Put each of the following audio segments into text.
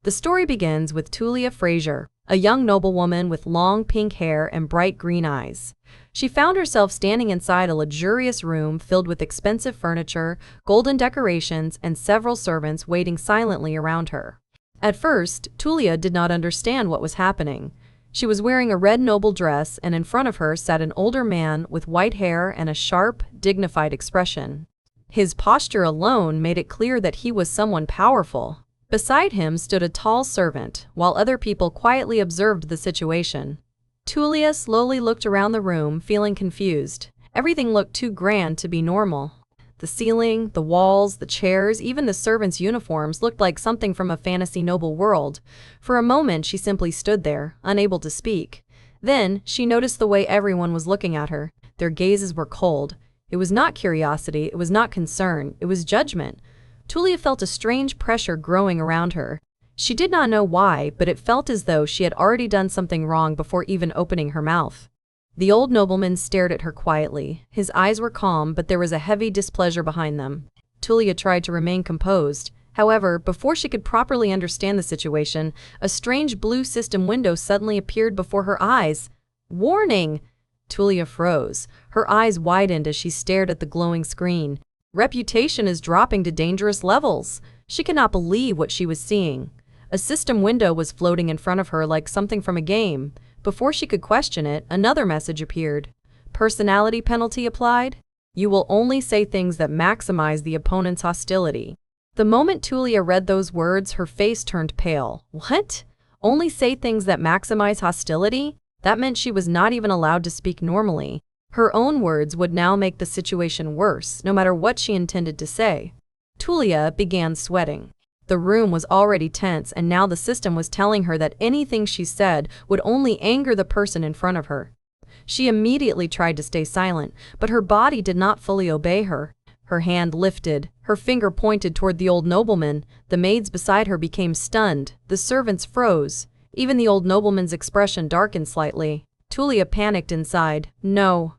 The story begins with Tulia Fraser, a young noblewoman with long pink hair and bright green eyes. She found herself standing inside a luxurious room filled with expensive furniture, golden decorations, and several servants waiting silently around her. At first, Tulia did not understand what was happening. She was wearing a red noble dress, and in front of her sat an older man with white hair and a sharp, dignified expression. His posture alone made it clear that he was someone powerful. Beside him stood a tall servant, while other people quietly observed the situation. Tulia slowly looked around the room, feeling confused. Everything looked too grand to be normal. The ceiling, the walls, the chairs, even the servants' uniforms looked like something from a fantasy noble world. For a moment, she simply stood there, unable to speak. Then, she noticed the way everyone was looking at her. Their gazes were cold. It was not curiosity, it was not concern, it was judgment. Tulia felt a strange pressure growing around her. She did not know why, but it felt as though she had already done something wrong before even opening her mouth. The old nobleman stared at her quietly. His eyes were calm, but there was a heavy displeasure behind them. Tulia tried to remain composed. However, before she could properly understand the situation, a strange blue system window suddenly appeared before her eyes. Warning! Tulia froze. Her eyes widened as she stared at the glowing screen. Reputation is dropping to dangerous levels. She could not believe what she was seeing. A system window was floating in front of her like something from a game. Before she could question it, another message appeared. Personality penalty applied? You will only say things that maximize the opponent's hostility. The moment Tulia read those words, her face turned pale. What? Only say things that maximize hostility? That meant she was not even allowed to speak normally. Her own words would now make the situation worse, no matter what she intended to say. Tulia began sweating. The room was already tense, and now the system was telling her that anything she said would only anger the person in front of her. She immediately tried to stay silent, but her body did not fully obey her. Her hand lifted, her finger pointed toward the old nobleman. The maids beside her became stunned, the servants froze. Even the old nobleman's expression darkened slightly. Tulia panicked inside. No,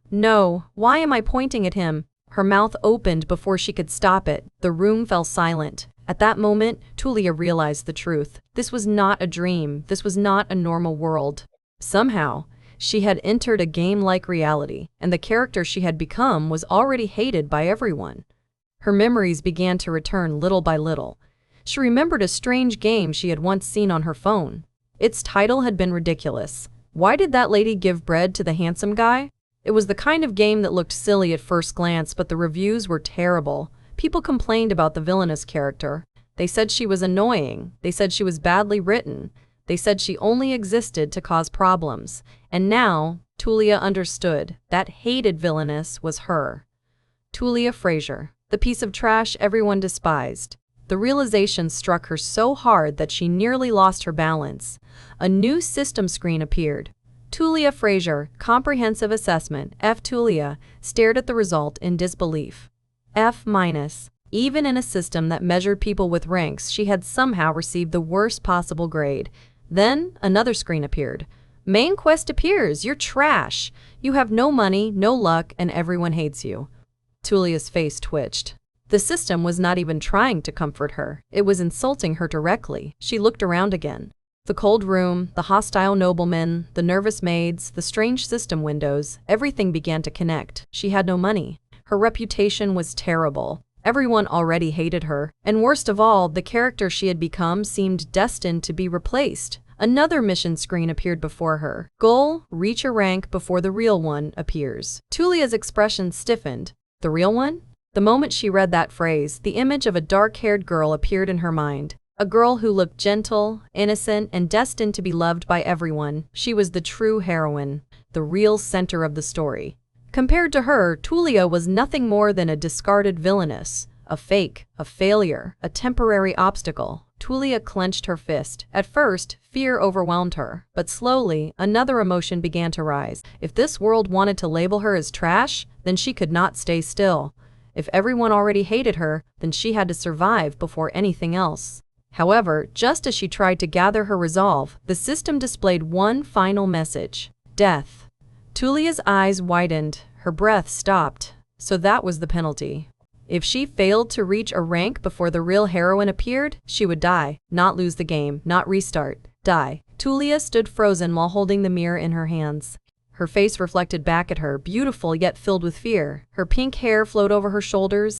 why am I pointing at him? Her mouth opened before she could stop it. The room fell silent. At that moment, Tulia realized the truth. This was not a dream. This was not a normal world. Somehow, she had entered a game-like reality, and the character she had become was already hated by everyone. Her memories began to return little by little. She remembered a strange game she had once seen on her phone. Its title had been ridiculous. Why did that lady give bread to the handsome guy? It was the kind of game that looked silly at first glance, but the reviews were terrible. People complained about the villainous character. They said she was annoying. They said she was badly written. They said she only existed to cause problems. And now, Tulia understood. That hated villainess was her. Tulia Fraser, the piece of trash everyone despised. The realization struck her so hard that she nearly lost her balance. A new system screen appeared. Tulia Fraser, Comprehensive Assessment, F. Tulia, stared at the result in disbelief. F-. Even in a system that measured people with ranks, she had somehow received the worst possible grade. Then, another screen appeared. Main quest appears. You're trash. You have no money, no luck, and everyone hates you. Tulia's face twitched. The system was not even trying to comfort her. It was insulting her directly. She looked around again. The cold room, the hostile noblemen, the nervous maids, the strange system windows, everything began to connect. She had no money. Her reputation was terrible. Everyone already hated her, and worst of all, the character she had become seemed destined to be replaced. Another mission screen appeared before her. Goal: reach a rank before the real one appears. Tulia's expression stiffened. The real one? The moment she read that phrase, the image of a dark-haired girl appeared in her mind. A girl who looked gentle, innocent, and destined to be loved by everyone. She was the true heroine, the real center of the story. Compared to her, Tulia was nothing more than a discarded villainess, a fake, a failure, a temporary obstacle. Tulia clenched her fist. At first, fear overwhelmed her, but slowly, another emotion began to rise. If this world wanted to label her as trash, then she could not stay still. If everyone already hated her, then she had to survive before anything else. However, just as she tried to gather her resolve, the system displayed one final message: death. Tulia's eyes widened, her breath stopped. So that was the penalty. If she failed to reach a rank before the real heroine appeared, she would die, not lose the game, not restart, die. Tulia stood frozen while holding the mirror in her hands. Her face reflected back at her, beautiful yet filled with fear. Her pink hair flowed over her shoulders,